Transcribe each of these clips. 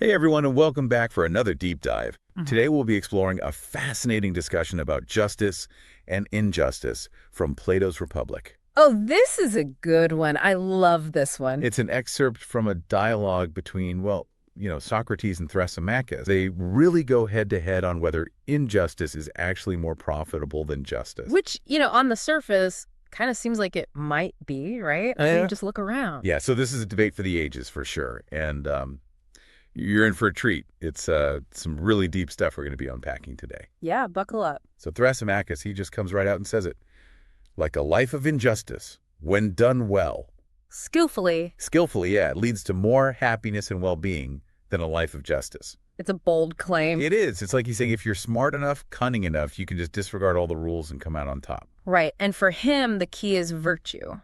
Hey everyone, and welcome back for another deep dive. Mhm. Today we'll be exploring a fascinating discussion about justice and injustice from Plato's Republic. Oh, this is a good one. I love this one. It's an excerpt from a dialogue between, Socrates and Thrasymachus. They really go head to head on whether injustice is actually more profitable than justice. Which, on the surface, kind of seems like it might be, right? When you just look around. Yeah, so this is a debate for the ages for sure. And you're in for a treat. It's some really deep stuff we're going to be unpacking today. Yeah, buckle up. So Thrasymachus, he just comes right out and says it. Like a life of injustice, when done well, Skillfully. skillfully, yeah, it leads to more happiness and well-being than a life of justice. It's a bold claim. It is. It's like he's saying if you're smart enough, cunning enough, you can just disregard all the rules and come out on top. Right. And for him, the key is virtue.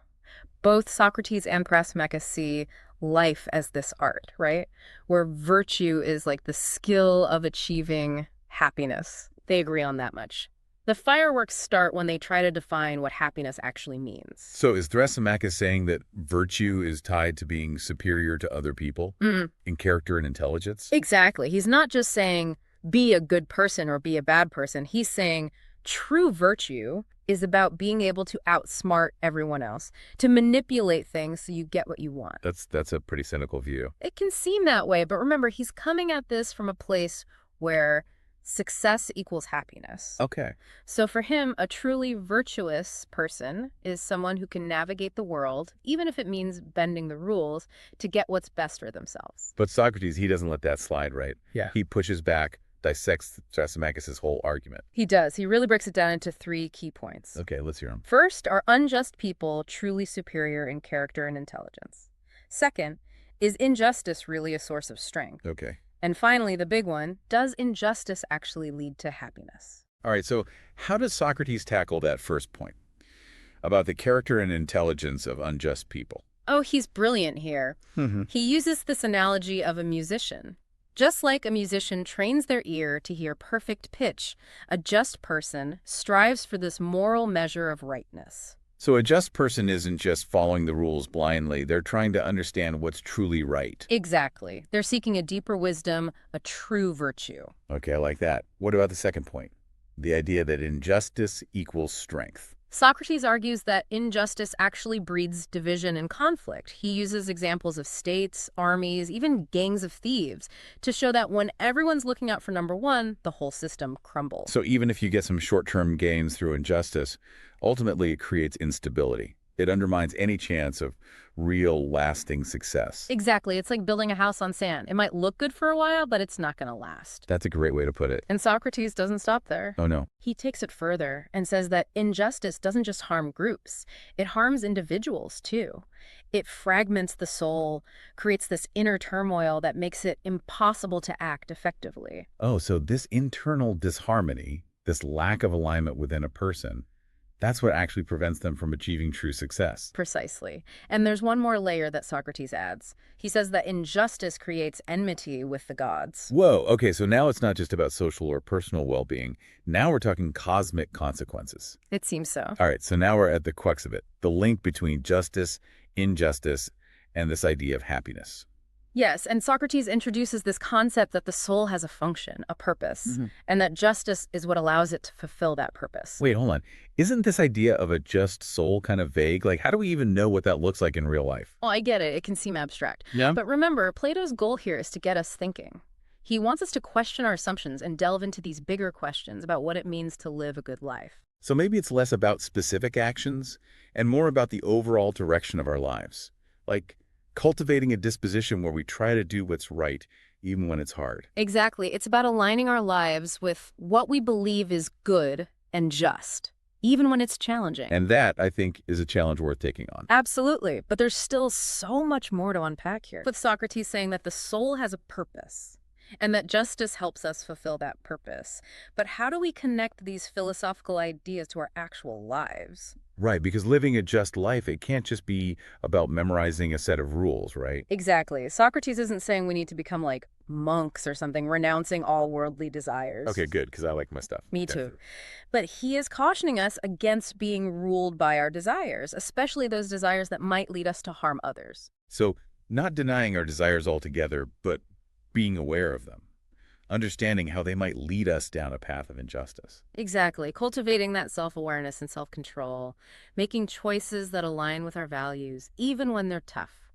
Both Socrates and Thrasymachus see life as this art, right? Where virtue is like the skill of achieving happiness. They agree on that much. The fireworks start when they try to define what happiness actually means. So is Thrasymachus saying that virtue is tied to being superior to other people in character and intelligence? Exactly. He's not just saying be a good person or be a bad person. He's saying true virtue is about being able to outsmart everyone else, to manipulate things so you get what you want. That's a pretty cynical view. It can seem that way, but remember, he's coming at this from a place where success equals happiness. Okay. So for him, a truly virtuous person is someone who can navigate the world, even if it means bending the rules, to get what's best for themselves. But Socrates, he doesn't let that slide, right? Yeah. He pushes back, dissects Thrasymachus' whole argument. He does. He really breaks it down into 3 key points. Okay, let's hear him. First, are unjust people truly superior in character and intelligence? Second, is injustice really a source of strength? Okay. And finally, the big one, does injustice actually lead to happiness? All right, so how does Socrates tackle that first point about the character and intelligence of unjust people? Oh, he's brilliant here. He uses this analogy of a musician. Just like a musician trains their ear to hear perfect pitch, a just person strives for this moral measure of rightness. So a just person isn't just following the rules blindly. They're trying to understand what's truly right. Exactly. They're seeking a deeper wisdom, a true virtue. Okay, I like that. What about the second point? The idea that injustice equals strength. Socrates argues that injustice actually breeds division and conflict. He uses examples of states, armies, even gangs of thieves to show that when everyone's looking out for number one, the whole system crumbles. So even if you get some short-term gains through injustice, ultimately it creates instability. It undermines any chance of real, lasting success. Exactly. It's like building a house on sand. It might look good for a while, but it's not going to last. That's a great way to put it. And Socrates doesn't stop there. Oh, no. He takes it further and says that injustice doesn't just harm groups, it harms individuals too. It fragments the soul, creates this inner turmoil that makes it impossible to act effectively. Oh, so this internal disharmony, this lack of alignment within a person, that's what actually prevents them from achieving true success. Precisely. And there's one more layer that Socrates adds. He says that injustice creates enmity with the gods. Whoa, okay, so now it's not just about social or personal well-being. Now we're talking cosmic consequences. It seems so. All right, so now we're at the crux of it, the link between justice, injustice, and this idea of happiness. Yes, and Socrates introduces this concept that the soul has a function, a purpose, and that justice is what allows it to fulfill that purpose. Wait, hold on. Isn't this idea of a just soul kind of vague? Like, how do we even know what that looks like in real life? Well, I get it. It can seem abstract. Yeah. But remember, Plato's goal here is to get us thinking. He wants us to question our assumptions and delve into these bigger questions about what it means to live a good life. So maybe it's less about specific actions and more about the overall direction of our lives. Like, cultivating a disposition where we try to do what's right, even when it's hard. Exactly. It's about aligning our lives with what we believe is good and just, even when it's challenging. And that, I think, is a challenge worth taking on. Absolutely. But there's still so much more to unpack here. With Socrates saying that the soul has a purpose and that justice helps us fulfill that purpose. But how do we connect these philosophical ideas to our actual lives? Right, because living a just life, it can't just be about memorizing a set of rules, right? Exactly. Socrates isn't saying we need to become like monks or something, renouncing all worldly desires. Okay, good, because I like my stuff. Me too. But he is cautioning us against being ruled by our desires, especially those desires that might lead us to harm others. So, not denying our desires altogether, but being aware of them, understanding how they might lead us down a path of injustice. Exactly. Cultivating that self-awareness and self-control, making choices that align with our values, even when they're tough.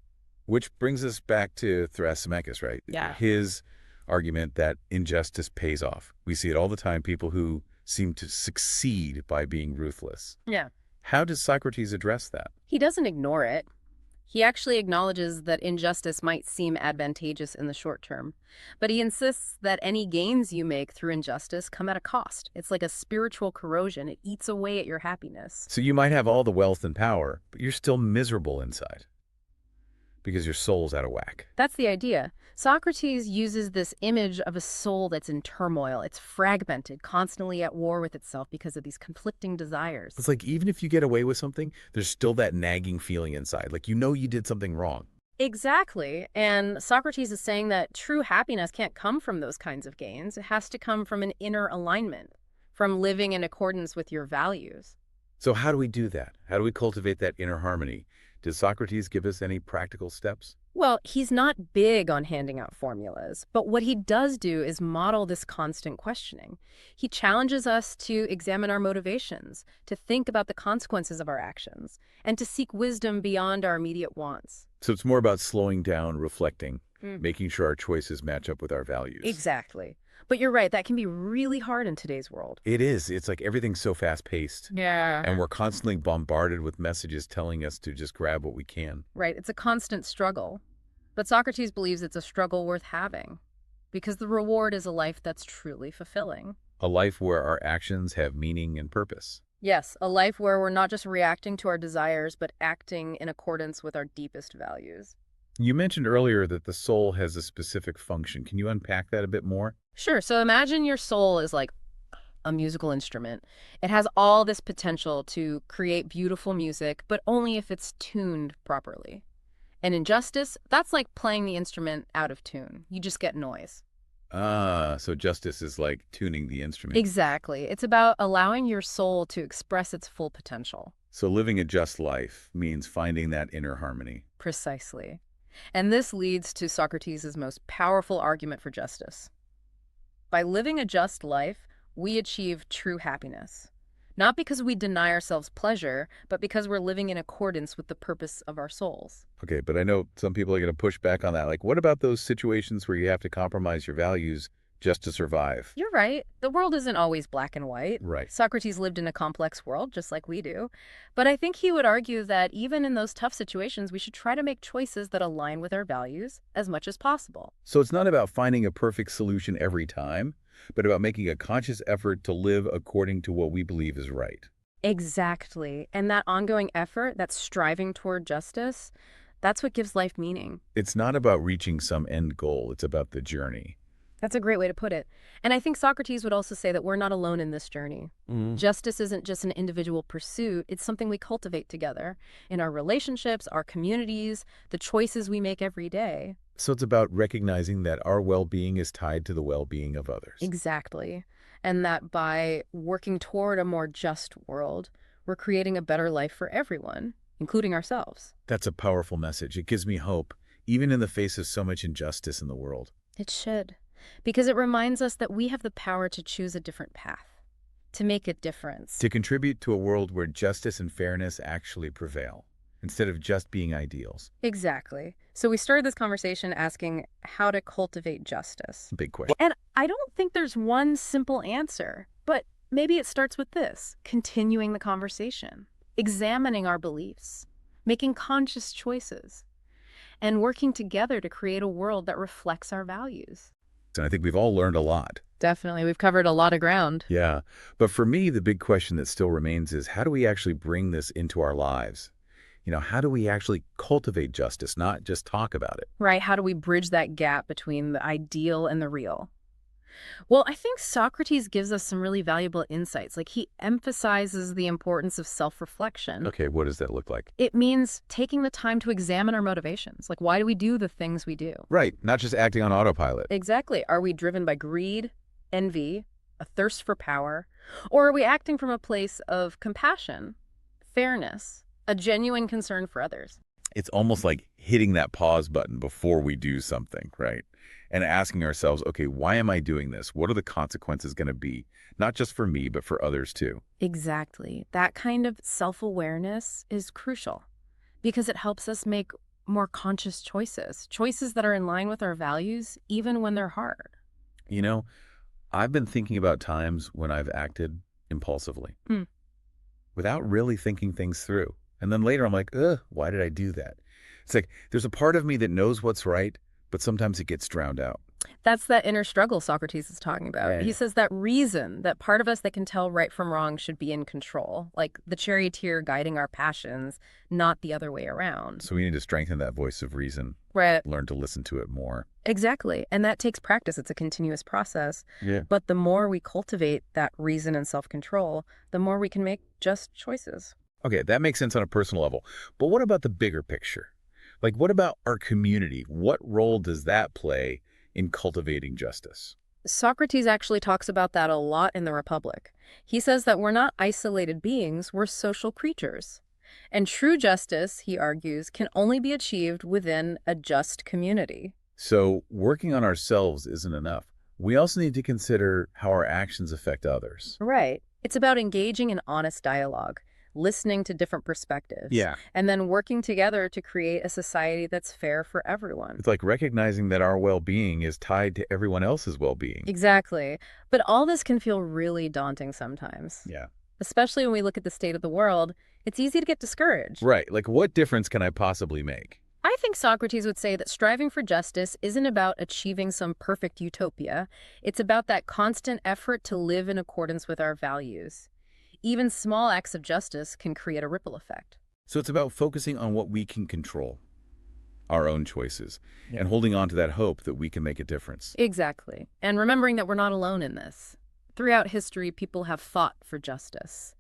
Which brings us back to Thrasymachus, right? Yeah. His argument that injustice pays off. We see it all the time, people who seem to succeed by being ruthless. Yeah. How does Socrates address that? He doesn't ignore it. He actually acknowledges that injustice might seem advantageous in the short term, but he insists that any gains you make through injustice come at a cost. It's like a spiritual corrosion. It eats away at your happiness. So you might have all the wealth and power, but you're still miserable inside because your soul's out of whack. That's the idea. Socrates uses this image of a soul that's in turmoil. It's fragmented, constantly at war with itself because of these conflicting desires. It's like even if you get away with something, there's still that nagging feeling inside, like you know you did something wrong. Exactly. And Socrates is saying that true happiness can't come from those kinds of gains. It has to come from an inner alignment, from living in accordance with your values. So how do we do that? How do we cultivate that inner harmony? Does Socrates give us any practical steps? Well, he's not big on handing out formulas, but what he does do is model this constant questioning. He challenges us to examine our motivations, to think about the consequences of our actions, and to seek wisdom beyond our immediate wants. So it's more about slowing down, reflecting, Mm. making sure our choices match up with our values. Exactly. But you're right, that can be really hard in today's world. It is. It's like everything's so fast-paced, Yeah. and we're constantly bombarded with messages telling us to just grab what we can. Right, it's a constant struggle. But Socrates believes it's a struggle worth having, because the reward is a life that's truly fulfilling. A life where our actions have meaning and purpose. Yes, a life where we're not just reacting to our desires, but acting in accordance with our deepest values. You mentioned earlier that the soul has a specific function. Can you unpack that a bit more? Sure, so imagine your soul is like a musical instrument. It has all this potential to create beautiful music, but only if it's tuned properly. And in justice, that's like playing the instrument out of tune. You just get noise. Ah, so justice is like tuning the instrument. Exactly. It's about allowing your soul to express its full potential. So living a just life means finding that inner harmony. Precisely. And this leads to Socrates' most powerful argument for justice. By living a just life, we achieve true happiness. Not because we deny ourselves pleasure, but because we're living in accordance with the purpose of our souls. Okay, but I know some people are going to push back on that. Like, what about those situations where you have to compromise your values just to survive? You're right. The world isn't always black and white. Right. Socrates lived in a complex world, just like we do. But I think he would argue that even in those tough situations, we should try to make choices that align with our values as much as possible. So it's not about finding a perfect solution every time, but about making a conscious effort to live according to what we believe is right. Exactly. And that ongoing effort, that striving toward justice, that's what gives life meaning. It's not about reaching some end goal. It's about the journey. That's a great way to put it. And I think Socrates would also say that we're not alone in this journey. Justice isn't just an individual pursuit, it's something we cultivate together in our relationships, our communities, the choices we make every day. So it's about recognizing that our well-being is tied to the well-being of others. Exactly. And that by working toward a more just world, we're creating a better life for everyone, including ourselves. That's a powerful message. It gives me hope, even in the face of so much injustice in the world. It should, because it reminds us that we have the power to choose a different path, to make a difference. To contribute to a world where justice and fairness actually prevail, instead of just being ideals. Exactly. So we started this conversation asking how to cultivate justice. Big question. And I don't think there's one simple answer, but maybe it starts with this: continuing the conversation, examining our beliefs, making conscious choices, and working together to create a world that reflects our values. And I think we've all learned a lot. Definitely. We've covered a lot of ground. Yeah. But for me, the big question that still remains is how do we actually bring this into our lives? How do we actually cultivate justice, not just talk about it? Right. How do we bridge that gap between the ideal and the real? Well, I think Socrates gives us some really valuable insights. Like, he emphasizes the importance of self-reflection. Okay, what does that look like? It means taking the time to examine our motivations. Like, why do we do the things we do? Right, not just acting on autopilot. Exactly. Are we driven by greed, envy, a thirst for power? Or are we acting from a place of compassion, fairness, a genuine concern for others? It's almost like hitting that pause button before we do something, right? and asking ourselves, okay, why am I doing this? What are the consequences going to be? Not just for me, but for others too. Exactly. That kind of self-awareness is crucial because it helps us make more conscious choices, choices that are in line with our values, even when they're hard. You know, I've been thinking about times when I've acted impulsively Hmm. without really thinking things through. And then later I'm like, ugh, why did I do that? It's like there's a part of me that knows what's right, but sometimes it gets drowned out. That's that inner struggle Socrates is talking about. He Yeah. says that reason, that part of us that can tell right from wrong should be in control, like the charioteer guiding our passions, not the other way around. So we need to strengthen that voice of reason, Right. learn to listen to it more. Exactly. And that takes practice. It's a continuous process. Yeah. But the more we cultivate that reason and self-control, the more we can make just choices. Okay, that makes sense on a personal level. But what about the bigger picture? Like, what about our community? What role does that play in cultivating justice? Socrates actually talks about that a lot in the Republic. He says that we're not isolated beings, we're social creatures. And true justice, he argues, can only be achieved within a just community. So, working on ourselves isn't enough. We also need to consider how our actions affect others. Right. It's about engaging in honest dialogue, listening to different perspectives, Yeah. and then working together to create a society that's fair for everyone. It's like recognizing that our well-being is tied to everyone else's well-being. Exactly. But all this can feel really daunting sometimes. Yeah. Especially when we look at the state of the world, it's easy to get discouraged. Right. Like, what difference can I possibly make? I think Socrates would say that striving for justice isn't about achieving some perfect utopia. It's about that constant effort to live in accordance with our values. Even small acts of justice can create a ripple effect. So it's about focusing on what we can control, our own choices, Yeah. and holding on to that hope that we can make a difference. Exactly. And remembering that we're not alone in this. Throughout history, people have fought for justice.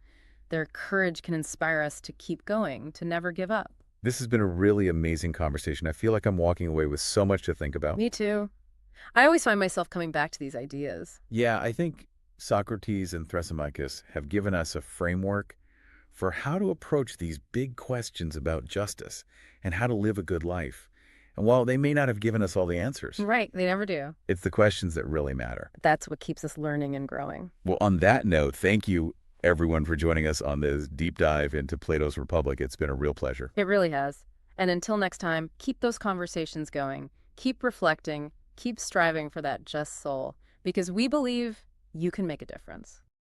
Their courage can inspire us to keep going, to never give up. This has been a really amazing conversation. I feel like I'm walking away with so much to think about. Me too. I always find myself coming back to these ideas. Yeah, I think Socrates and Thrasymachus have given us a framework for how to approach these big questions about justice and how to live a good life. And while they may not have given us all the answers, Right, they never do. it's the questions that really matter. That's what keeps us learning and growing. Well, on that note, thank you everyone for joining us on this deep dive into Plato's Republic. It's been a real pleasure. It really has. And until next time, keep those conversations going. Keep reflecting. Keep striving for that just soul. Because we believe you can make a difference.